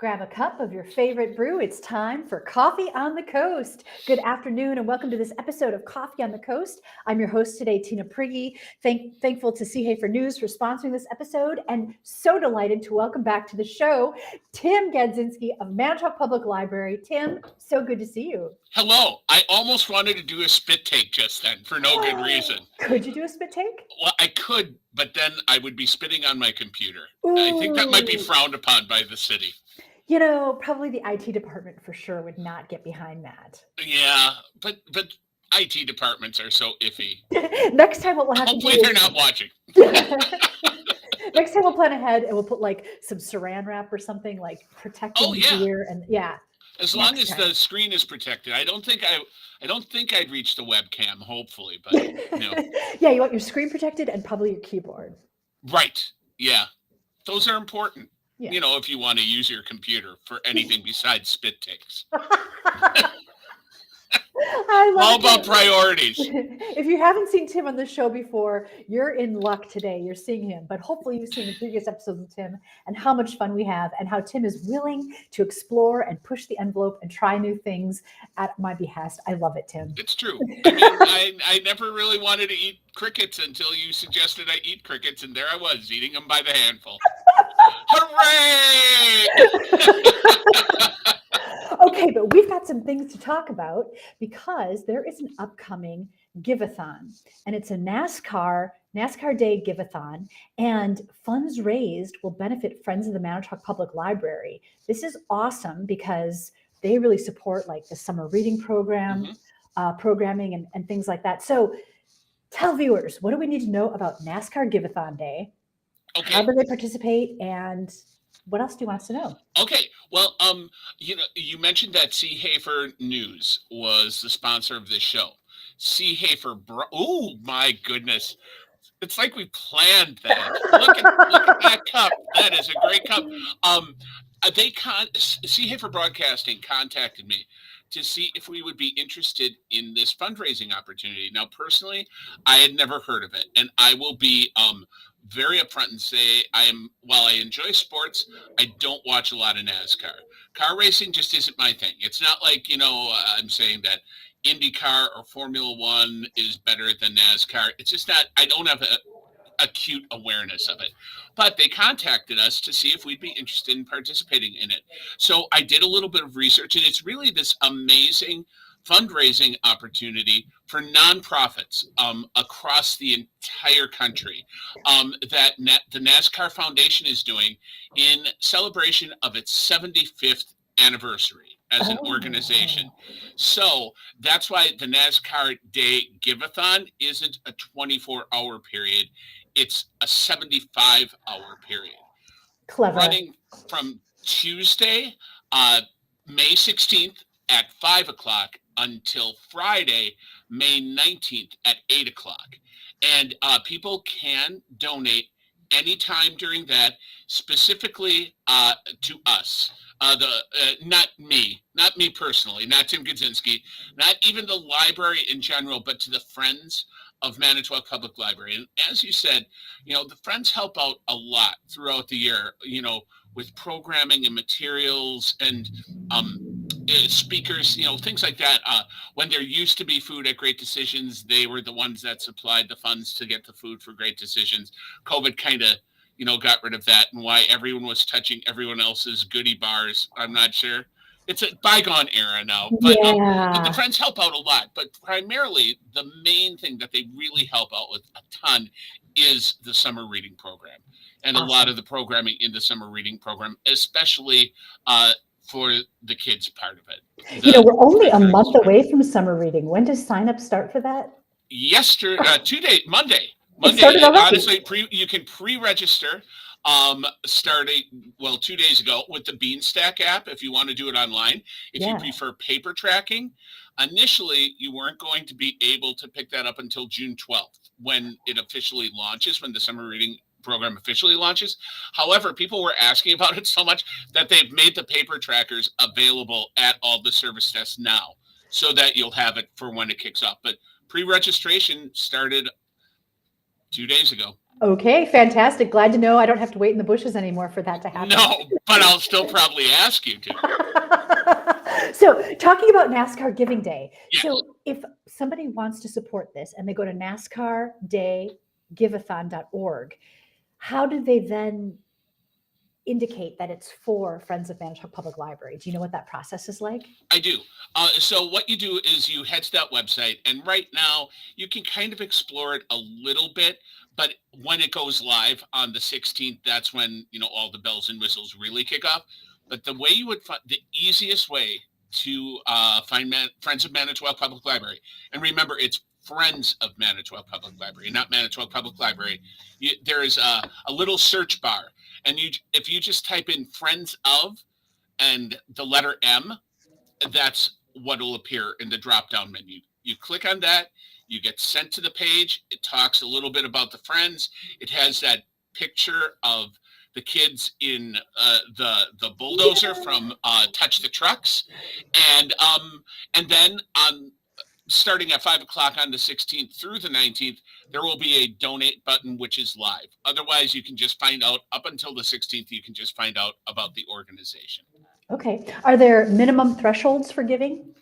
Grab a cup of your favorite brew. It's time for Coffee on the Coast. Good afternoon and welcome to this episode of Coffee on the Coast. I'm your host today, Tina Prigge. Thankful to CHAFER News for sponsoring this episode and so delighted to welcome back to the show, Tim Gadzinski of Manitowoc Public Library. Tim, so good to see you. Hello. I almost wanted to do a spit take just then for no good reason. Could you do a spit take? Well, I could, but then I would be spitting on my computer. Ooh. I think that might be frowned upon by the city. You know, probably the IT department for sure would not get behind that. Yeah, but IT departments are so iffy. Next time what we'll have Hopefully to do they're not watching. Next time we'll plan ahead and we'll put like some saran wrap or something like protecting gear and As long as the screen is protected. I don't think I'd reach the webcam, hopefully, but Yeah, you want your screen protected and probably your keyboard. Right. Yeah. Those are important. Yeah. You know, if you want to use your computer for anything besides spit takes. All about priorities. If you haven't seen Tim on the show before, you're in luck today. You're seeing him, but hopefully you've seen the previous episodes of Tim and how much fun we have and how Tim is willing to explore and push the envelope and try new things at my behest. I love it, Tim. It's true. I mean, I never really wanted to eat crickets until you suggested I eat crickets, and there I was eating them by the handful. Hooray! Okay, but we've got some things to talk about because there is an upcoming giveathon, and it's a NASCAR Day Giveathon, and funds raised will benefit Friends of the Manitowoc Public Library. This is awesome because they really support like the summer reading program, programming and things like that. So tell viewers, what do we need to know about NASCAR Giveathon Day? Okay. How do they participate, and what else do you want us to know? Okay. Well, you mentioned that CHAFER News was the sponsor of this show. CHAFER, oh my goodness. It's like we planned that. Look at that cup. That is a great cup. CHAFER Broadcasting contacted me to see if we would be interested in this fundraising opportunity. Now, personally, I had never heard of it, and I will be very upfront and say while I enjoy sports, I don't watch a lot of NASCAR. Car racing just isn't my thing. It's not like, I'm saying that IndyCar or Formula One is better than NASCAR. It's just not, I don't have a acute awareness of it. But they contacted us to see if we'd be interested in participating in it. So I did a little bit of research, and it's really this amazing fundraising opportunity for nonprofits across the entire country that the NASCAR Foundation is doing in celebration of its 75th anniversary as an organization. So that's why the NASCAR Day Giveathon isn't a 24-hour period. It's a 75-hour period. Clever. Running from Tuesday, May 16th at 5 o'clock until Friday, May 19th at 8 o'clock. And people can donate anytime during that, specifically to us. Not me personally, not Tim Gadzinski, not even the library in general, but to the Friends of Manitowoc Public Library. And as you said, the Friends help out a lot throughout the year, with programming and materials and speakers, things like that. When there used to be food at Great Decisions, they were the ones that supplied the funds to get the food for Great Decisions. COVID kind of, got rid of that, and why everyone was touching everyone else's goodie bars, I'm not sure. It's a bygone era now, but the Friends help out a lot. But primarily, the main thing that they really help out with a ton is the summer reading program, and a lot of the programming in the summer reading program, especially for the kids part of it. We're only a month away from summer reading. When does sign up start for that? Monday. Honestly, you can pre-register starting 2 days ago with the Beanstack app if you want to do it online. If you prefer paper tracking, initially you weren't going to be able to pick that up until June 12th when it officially launches, when the summer reading program officially launches. However, people were asking about it so much that they've made the paper trackers available at all the service desks now so that you'll have it for when it kicks off. But pre-registration started 2 days ago. Okay, fantastic. Glad to know I don't have to wait in the bushes anymore for that to happen. No, but I'll still probably ask you to. So, talking about NASCAR Giving Day. Yes. So, if somebody wants to support this and they go to NASCARDayGiveathon.org, how do they then indicate that it's for Friends of Manitowoc Public Library? Do you know what that process is like? I do. So what you do is you head to that website, and right now you can kind of explore it a little bit. But when it goes live on the 16th, that's when all the bells and whistles really kick off. But the way you would find the easiest way to find Friends of Manitowoc Public Library, and remember, it's Friends of Manitowoc Public Library, not Manitowoc Public Library. There is a little search bar, and if you just type in Friends of and the letter M, that's what will appear in the drop down menu. You click on that, you get sent to the page. It talks a little bit about the friends. It has that picture of the kids in the bulldozer from Touch the Trucks, and then on starting at 5 o'clock on the 16th through the 19th, there will be a donate button, which is live. Otherwise, you can just find out up until the 16th, you can just find out about the organization. Okay. Are there minimum thresholds for giving?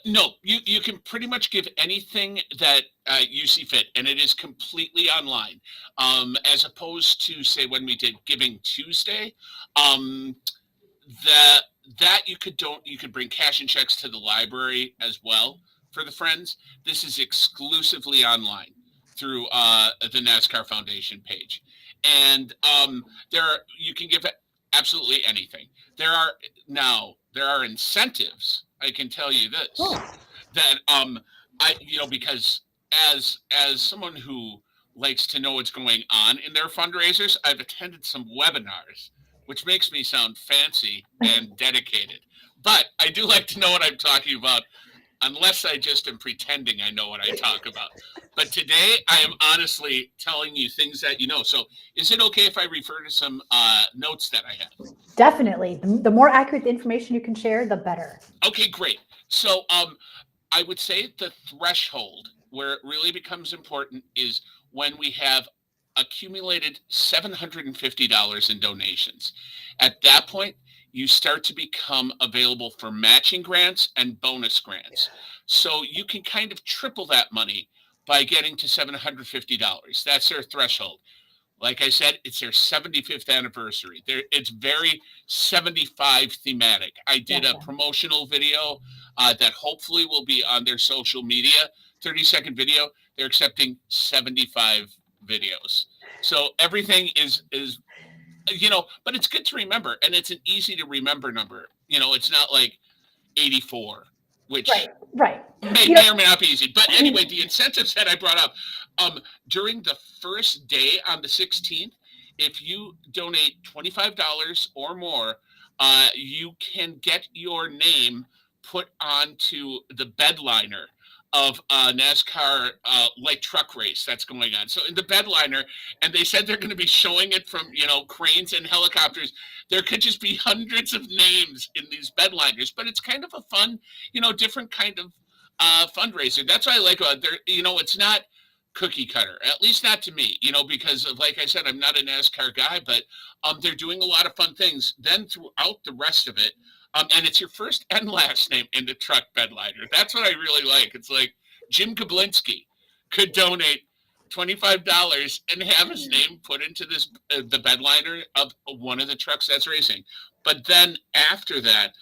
No, you can pretty much give anything that you see fit, and it is completely online. As opposed to, say, when we did Giving Tuesday, that you could bring cash and checks to the library as well for the friends. This is exclusively online through the NASCAR Foundation page, and you can give absolutely anything. There are incentives. I can tell you this, that because as someone who likes to know what's going on in their fundraisers, I've attended some webinars, which makes me sound fancy and dedicated. But I do like to know what I'm talking about, unless I just am pretending I know what I talk about. But today I am honestly telling you things that you know. So is it okay if I refer to some notes that I have? Definitely. The more accurate the information you can share, the better. Okay, great. So I would say the threshold where it really becomes important is when we have accumulated $750 in donations. At that point, you start to become available for matching grants and bonus grants. So you can kind of triple that money by getting to $750. That's their threshold. Like I said, it's their 75th anniversary. It's very 75 thematic. I did a promotional video that hopefully will be on their social media, 30-second video. They're accepting 75 videos. So everything is but it's good to remember, and it's an easy to remember number. It's not like 84, which right. may or may not be easy. But anyway, the incentives that I brought up, during the first day on the 16th, if you donate $25 or more, you can get your name put onto the bedliner of a NASCAR light truck race that's going on. So in the bedliner, and they said they're going to be showing it from cranes and helicopters. There could just be hundreds of names in these bedliners, but it's kind of a fun, different kind of fundraiser. That's what I like about it. It's not cookie cutter, at least not to me, because of, like I said, I'm not a NASCAR guy, but they're doing a lot of fun things. Then throughout the rest of it, and it's your first and last name in the truck bedliner. That's what I really like. It's like Jim Gadzinski could donate $25 and have his name put into this the bedliner of one of the trucks that's racing. But then after that,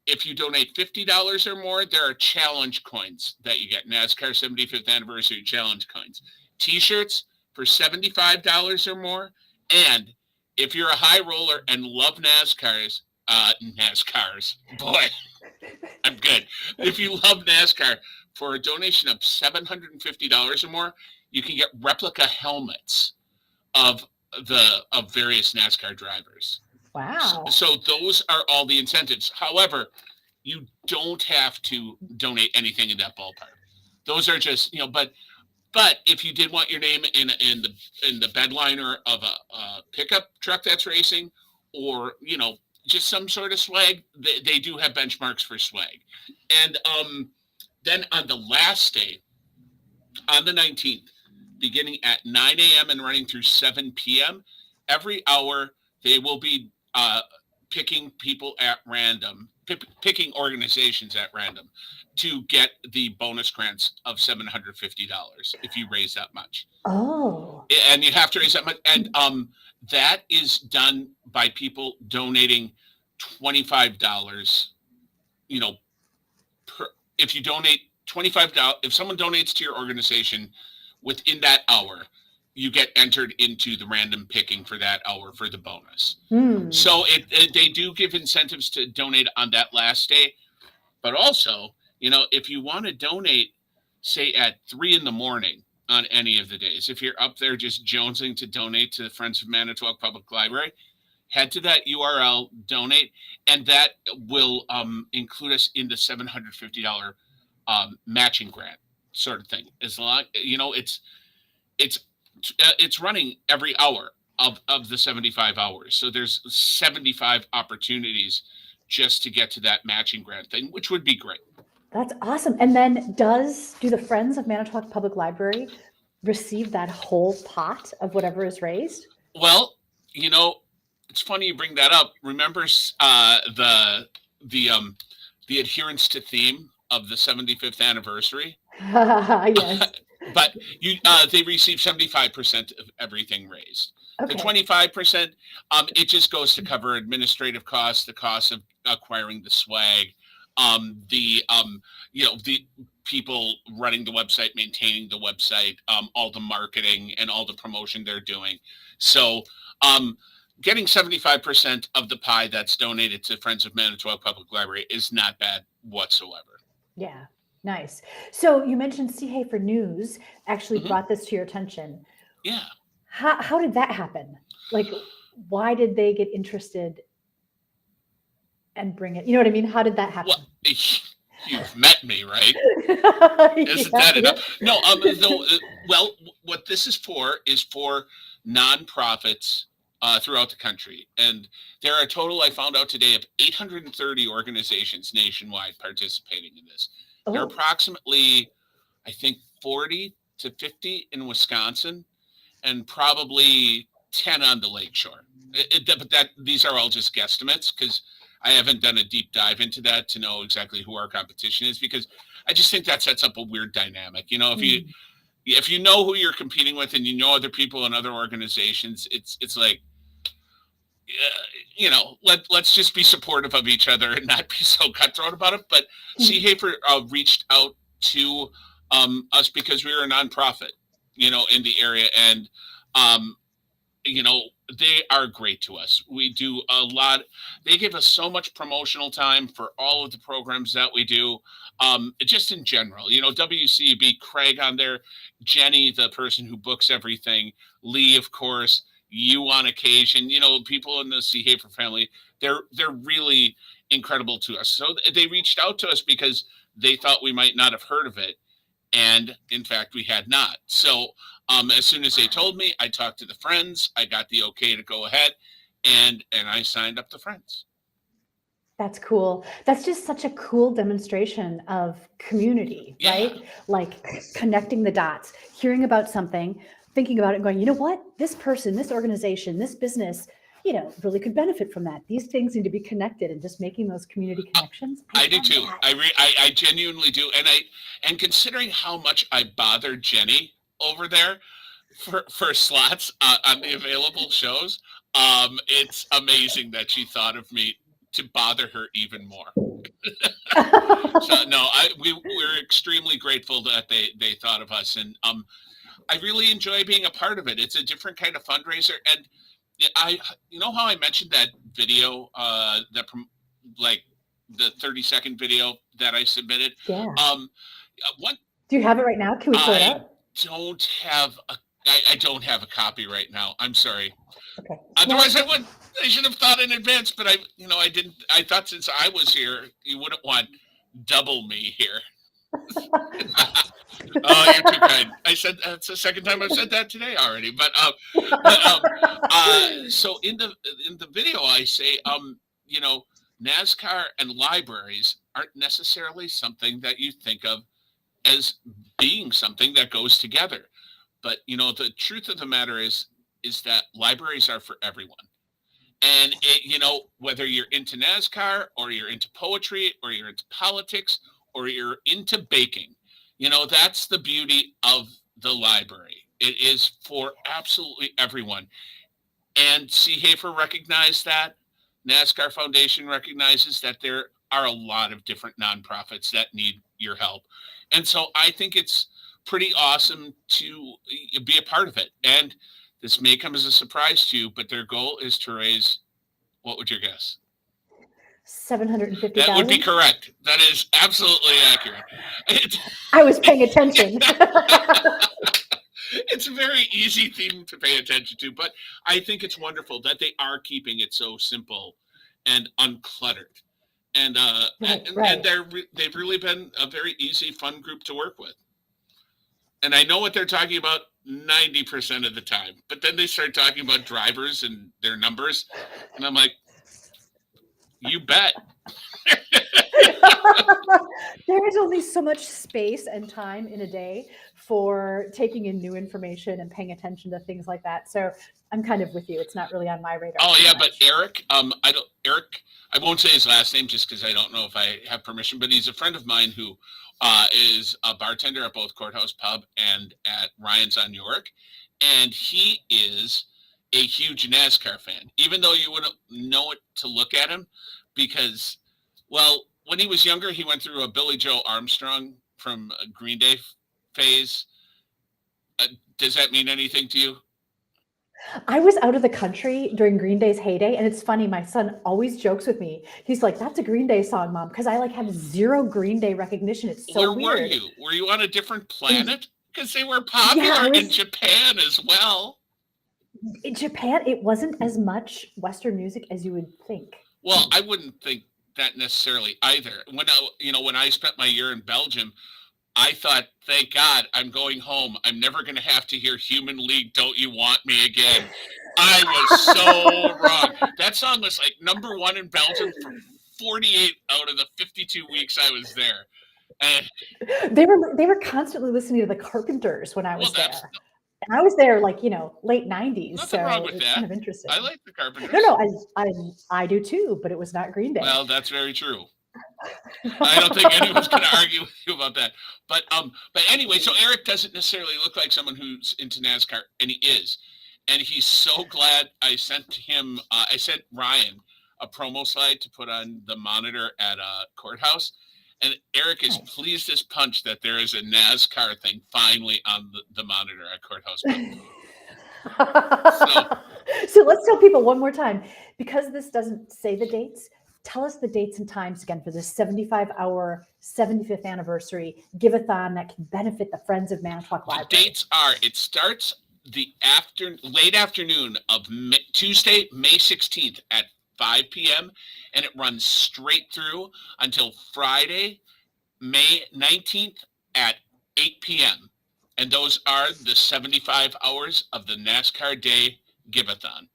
if you donate $50 or more, there are challenge coins that you get. NASCAR 75th anniversary challenge coins. T-shirts for $75 or more. And if you're a high roller and love NASCARs, boy, I'm good. If you love NASCAR, for a donation of $750 or more, you can get replica helmets of various NASCAR drivers. Wow. So those are all the incentives. However, you don't have to donate anything in that ballpark. Those are just, but if you did want your name in the bedliner of a pickup truck that's racing, or just some sort of swag, they do have benchmarks for swag. And then on the last day, on the 19th, beginning at 9 a.m. and running through 7 p.m. Every hour, they will be picking people at random, picking organizations at random to get the bonus grants of $750 if you raise that much. Oh. And you have to raise that much. And that is done by people donating $25, you know, if you donate $25, if someone donates to your organization within that hour, you get entered into the random picking for that hour for the bonus. So they do give incentives to donate on that last day. But also, you know, if you want to donate, say at 3 a.m. on any of the days, if you're up there just jonesing to donate to the Friends of Manitowoc Public Library, head to that URL, donate, and that will include us in the $750 matching grant sort of thing. As long, you know, it's running every hour of the 75 hours. So there's 75 opportunities just to get to that matching grant thing, which would be great. That's awesome. And then do the Friends of Manitowoc Public Library receive that whole pot of whatever is raised? Well, you know, it's funny you bring that up. Remember the adherence to theme of the 75th anniversary? Yes. But they receive 75% of everything raised. Okay. The 25%, it just goes to cover administrative costs, the cost of acquiring the swag, the people running the website, maintaining the website, all the marketing and all the promotion they're doing. So getting 75% of the pie that's donated to Friends of Manitowoc Public Library is not bad whatsoever. Yeah. Nice. So you mentioned C. for News actually brought this to your attention. Yeah. How did that happen? Like, why did they get interested and bring it? You know what I mean? How did that happen? Well, you've met me, right? Isn't Yeah, that enough? No. Well, what this is for nonprofits throughout the country, and there are a total, I found out today, of 830 organizations nationwide participating in this. There are approximately, I think, 40 to 50 in Wisconsin, and probably 10 on the lakeshore. But these are all just guesstimates because I haven't done a deep dive into that to know exactly who our competition is, because I just think that sets up a weird dynamic. You know, if you know who you're competing with and you know other people and other organizations, it's like, you know, let's just be supportive of each other and not be so cutthroat about it. But C. Hafer reached out to us because we were a nonprofit, you know, in the area, and you know, they are great to us. We do a lot. They give us so much promotional time for all of the programs that we do. Just in general, you know, WCB, Craig on there, Jenny, the person who books everything, Lee, of course, you on occasion, you know, people in the C. Hafer family, they're really incredible to us. So they reached out to us because they thought we might not have heard of it. And in fact, we had not. So as soon as they told me, I talked to the Friends, I got the okay to go ahead, and I signed up the Friends. That's cool. That's just such a cool demonstration of community, right? Like connecting the dots, hearing about something, thinking about it and going, you know what, this person, this organization, this business, you know, really could benefit from that. These things need to be connected, and just making those community connections. I do too. I genuinely do. And considering how much I bother Jenny over there for slots on the available shows, it's amazing that she thought of me to bother her even more. So no, we're extremely grateful that they thought of us, and I really enjoy being a part of it. It's a different kind of fundraiser, and you know how I mentioned that video, like the 30-second video that I submitted. Yeah. What? Do you have it right now? Can we pull it up? I don't have a copy right now. I'm sorry. Okay. Otherwise, I should have thought in advance, but I didn't. I thought since I was here, you wouldn't want double me here. Oh, you're too kind. I said that's the second time I've said that today already. But so in the video, I say, you know, NASCAR and libraries aren't necessarily something that you think of as being something that goes together, But the truth of the matter is that libraries are for everyone. And whether you're into NASCAR or you're into poetry or you're into politics or you're into baking, that's the beauty of the library. It is for absolutely everyone. And Hafer recognized that. NASCAR Foundation recognizes that there are a lot of different nonprofits that need your help. And so I think it's pretty awesome to be a part of it. And this may come as a surprise to you, but their goal is to raise, what would you guess? 750,000. That would be correct. That is absolutely accurate. I was paying attention. It's a very easy thing to pay attention to, but I think it's wonderful that they are keeping it so simple and uncluttered. And Right. they've really been a very easy, fun group to work with. And I know what they're talking about 90% of the time, but then they start talking about drivers and their numbers, and I'm like, you bet. There is only so much space and time in a day for taking in new information and paying attention to things like that. So I'm kind of with you. It's not really on my radar. Oh yeah, but Eric, I won't say his last name just because I don't know if I have permission, but he's a friend of mine who is a bartender at both Courthouse Pub and at Ryan's on York, and he is a huge NASCAR fan, even though you wouldn't know it to look at him, because, well, when he was younger, he went through a Billy Joe Armstrong from Green Day phase. Does that mean anything to you? I was out of the country during Green Day's heyday, and it's funny. My son always jokes with me. He's like, "That's a Green Day song, Mom," because I have zero Green Day recognition. It's so weird. Where were you? Were you on a different planet? Because they were popular in Japan as well. In Japan, it wasn't as much Western music as you would think. Well, I wouldn't think that necessarily either. When I spent my year in Belgium, I thought, thank God, I'm going home. I'm never going to have to hear Human League, Don't You Want Me Again. I was so wrong. That song was like number one in Belgium for 48 out of the 52 weeks I was there. And they were constantly listening to the Carpenters when I was there. And I was there late 90s. Nothing wrong with that. Kind of interesting. I like the Carpenters. No, I do too, but it was not Green Day. Well, that's very true. I don't think anyone's going to argue with you about that. But anyway, so Eric doesn't necessarily look like someone who's into NASCAR, and he is. And he's so glad I sent Ryan a promo slide to put on the monitor at Courthouse. And Eric is pleased as punch that there is a NASCAR thing finally on the monitor at Courthouse. So let's tell people one more time, because this doesn't say the dates. Tell us the dates and times again for this 75-hour 75th anniversary give-a-thon that can benefit the Friends of Manitowoc Library. The dates are, it starts the late afternoon of Tuesday, May 16th at 5 p.m. and it runs straight through until Friday, May 19th at 8 p.m. And those are the 75 hours of the NASCAR Day Giveathon.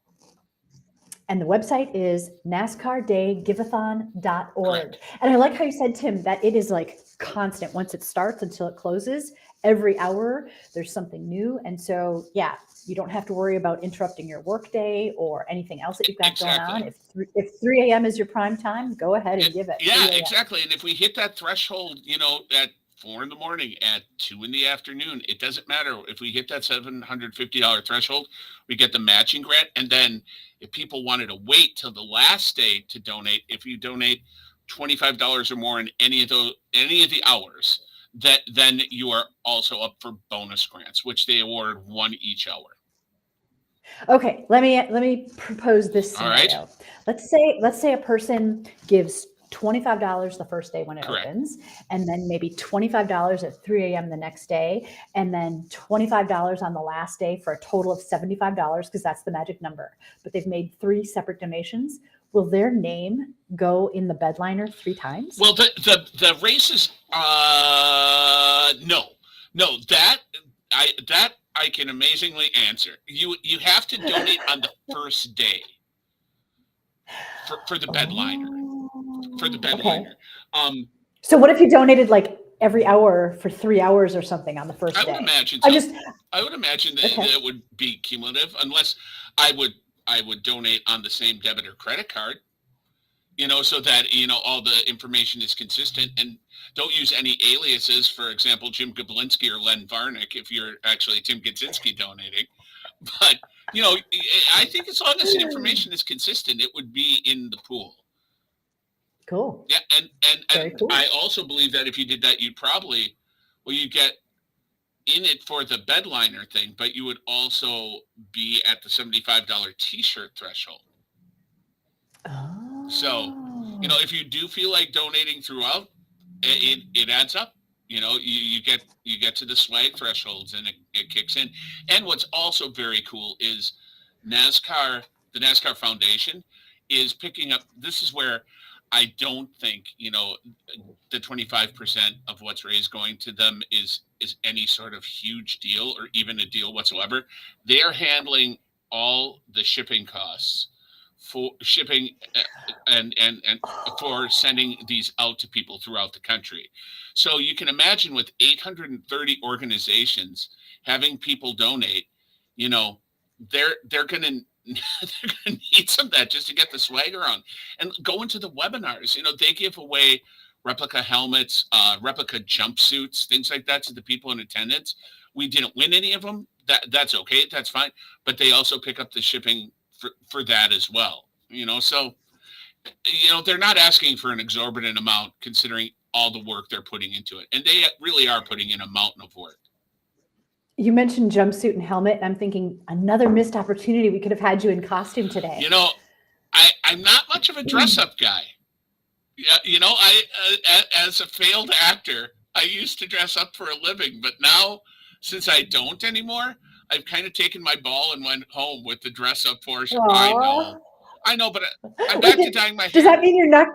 And the website is NASCARDayGiveathon.org. Correct. And I like how you said, Tim, that it is constant. Once it starts until it closes, every hour there's something new. And so, yeah, you don't have to worry about interrupting your workday or anything else that you've got going on. If 3 a.m. is your prime time, go ahead and give it. Yeah, exactly. And if we hit that threshold, at 4 a.m, at 2 p.m, it doesn't matter. If we hit that $750 threshold, we get the matching grant. And then if people wanted to wait till the last day to donate, if you donate $25 or more in any of the hours, then you are also up for bonus grants, which they award one each hour. Okay, let me propose this scenario. All right. Let's say a person gives $25 the first day when it Correct. opens, and then maybe $25 at 3 a.m. the next day, and then $25 on the last day for a total of $75 because that's the magic number. But they've made 3 separate donations. Will their name go in the bedliner 3 times? Well, the races, no, that I can amazingly answer. You have to donate on the first day for the bedliner. For the bedliner. Okay. So what if you donated every hour for 3 hours or something on the first I day. would imagine I so. just I would imagine that okay. that would be cumulative, unless I would donate on the same debit or credit card, so that all the information is consistent, and don't use any aliases. For example, Jim Gablinski or Len Varnick if you're actually Tim Gadzinski donating. But I think as long as the information is consistent, it would be in the pool. Cool. Yeah, Very and cool. I also believe that if you did that, you get in it for the bedliner thing, but you would also be at the $75 t-shirt threshold. So, Oh. if you do feel like donating throughout, it adds up. You get to the swag thresholds, and it kicks in. And what's also very cool is NASCAR, the NASCAR Foundation is picking up. This is where I don't think, the 25% of what's raised going to them is any sort of huge deal or even a deal whatsoever. They're handling all the shipping costs for shipping and for sending these out to people throughout the country. So you can imagine with 830 organizations having people donate, they're going to they're going to need some of that just to get the swagger on and go into the webinars. They give away replica helmets, replica jumpsuits, things like that to the people in attendance. We didn't win any of them. That's okay. That's fine. But they also pick up the shipping for that as well. So, they're not asking for an exorbitant amount considering all the work they're putting into it. And they really are putting in a mountain of work. You mentioned jumpsuit and helmet. And I'm thinking another missed opportunity. We could have had you in costume today. I'm not much of a dress up guy. Yeah, as a failed actor, I used to dress up for a living, but now since I don't anymore, I've kind of taken my ball and went home with the dress up portion. Aww. I know, but I'm back to dyeing my hair. Does that mean you're not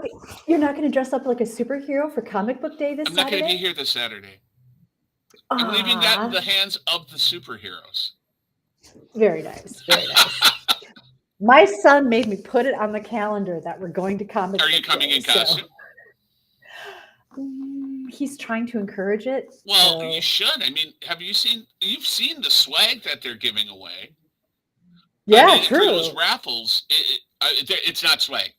going to dress up like a superhero for comic book day this Saturday? I'm not going to be here this Saturday. I'm leaving that in the hands of the superheroes. Very nice. Very nice. My son made me put it on the calendar that we're going to comic book day. Are you coming in costume? He's trying to encourage it. Well, you should. I mean, you've seen the swag that they're giving away. Yeah, true. For those raffles, it's not swag.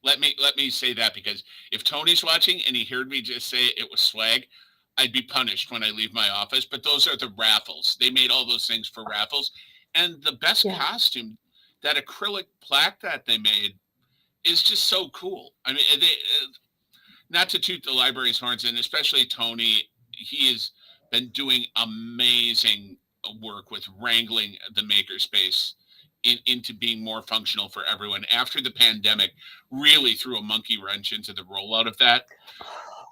Let me say that, because if Tony's watching and he heard me just say it was swag, I'd be punished when I leave my office. But those are the raffles. They made all those things for raffles. And the best costume, that acrylic plaque that they made, is just so cool. I mean, not to toot the library's horns, and especially Tony, he has been doing amazing work with wrangling the makerspace into being more functional for everyone. After the pandemic, really threw a monkey wrench into the rollout of that.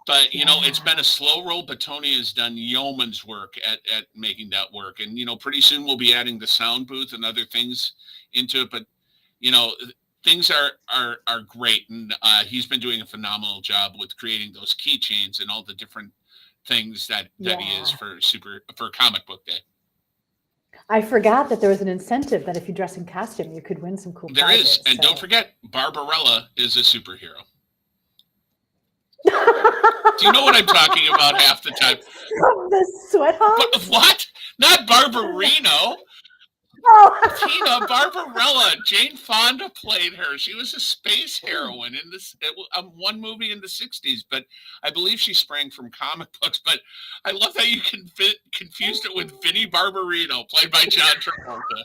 But, it's been a slow roll, but Tony has done yeoman's work at making that work. And, pretty soon we'll be adding the sound booth and other things into it. But, things are great. And he's been doing a phenomenal job with creating those keychains and all the different things that he is for Comic Book Day. I forgot that there was an incentive that if you dress in costume, you could win some cool prizes. There is. And don't forget, Barbarella is a superhero. Do you know what I'm talking about half the time? From the Sweat Hogs? What? Not Barbarino. Oh. Tina, Barbarella. Jane Fonda played her. She was a space heroine in this one movie in the 60s, but I believe she sprang from comic books. But I love how you confused it with Vinnie Barbarino, played by John Travolta.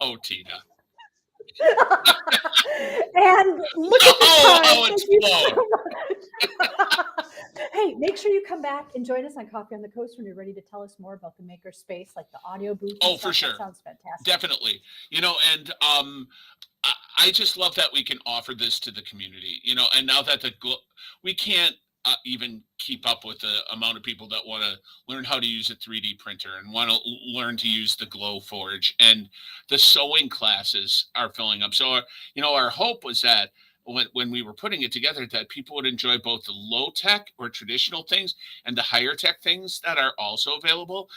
Oh, Tina. And look at the time. Thank you so much. Hey, make sure you come back and join us on Coffee on the Coast when you're ready to tell us more about the maker space, like the audio booth. Oh, for sure. That sounds fantastic. Definitely. And I just love that we can offer this to the community, and now that we can't even keep up with the amount of people that want to learn how to use a 3D printer and want to learn to use the Glow Forge, and the sewing classes are filling up. So, our hope was that when we were putting it together, that people would enjoy both the low tech or traditional things and the higher tech things that are also available,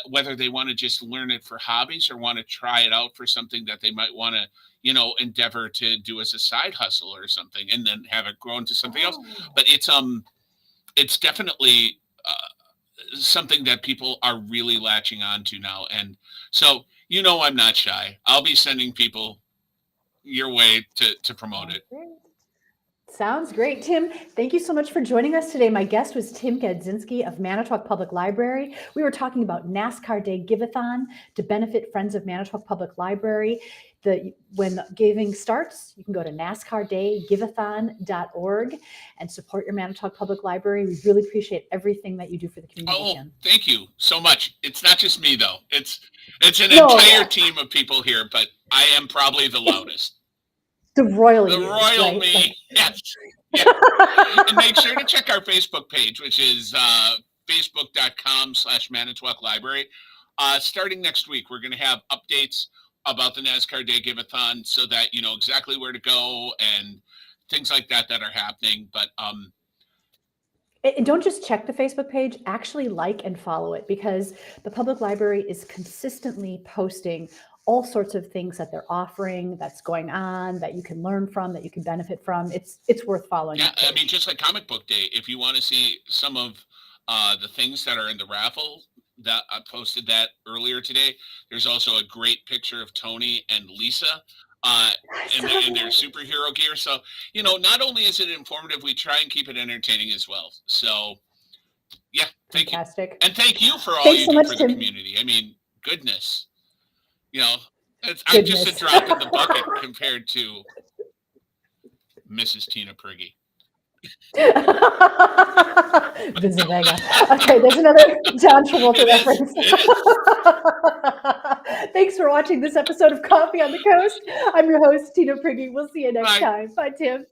whether they want to just learn it for hobbies or want to try it out for something that they might want to, endeavor to do as a side hustle or something, and then have it grow into something else. But it's definitely something that people are really latching on to now. And so, I'm not shy. I'll be sending people your way to promote it. Sounds great, Tim. Thank you so much for joining us today. My guest was Tim Gadzinski of Manitowoc Public Library. We were talking about NASCAR Day Giveathon to benefit Friends of Manitowoc Public Library. When the giving starts, you can go to NASCARDayGiveathon.org and support your Manitowoc Public Library. We really appreciate everything that you do for the community. Oh, thank you so much. It's not just me, though. It's an entire team of people here, but I am probably the loudest. The royal right? Me, yes. Yeah. And make sure to check our Facebook page, which is facebook.com/Manitowoc Library. Starting next week, we're going to have updates about the NASCAR Day Giveathon so that you know exactly where to go and things like that are happening. But don't just check the Facebook page, actually like and follow it, because the public library is consistently posting all sorts of things that they're offering, that's going on, that you can learn from, that you can benefit from. It's worth following. Yeah, I mean, just like Comic Book Day, if you want to see some of the things that are in the raffle, that I posted that earlier today. There's also a great picture of Tony and Lisa in their superhero gear. So, not only is it informative, we try and keep it entertaining as well. So, yeah, thank Fantastic. you. And thank you for all you do for the community. I mean, goodness. I'm just a drop in the bucket compared to Mrs. Tina Prigge. Vincent Vega. Okay, there's another John Travolta reference. Thanks for watching this episode of Coffee on the Coast. I'm your host, Tina Prigge. We'll see you next time. Bye, Tim.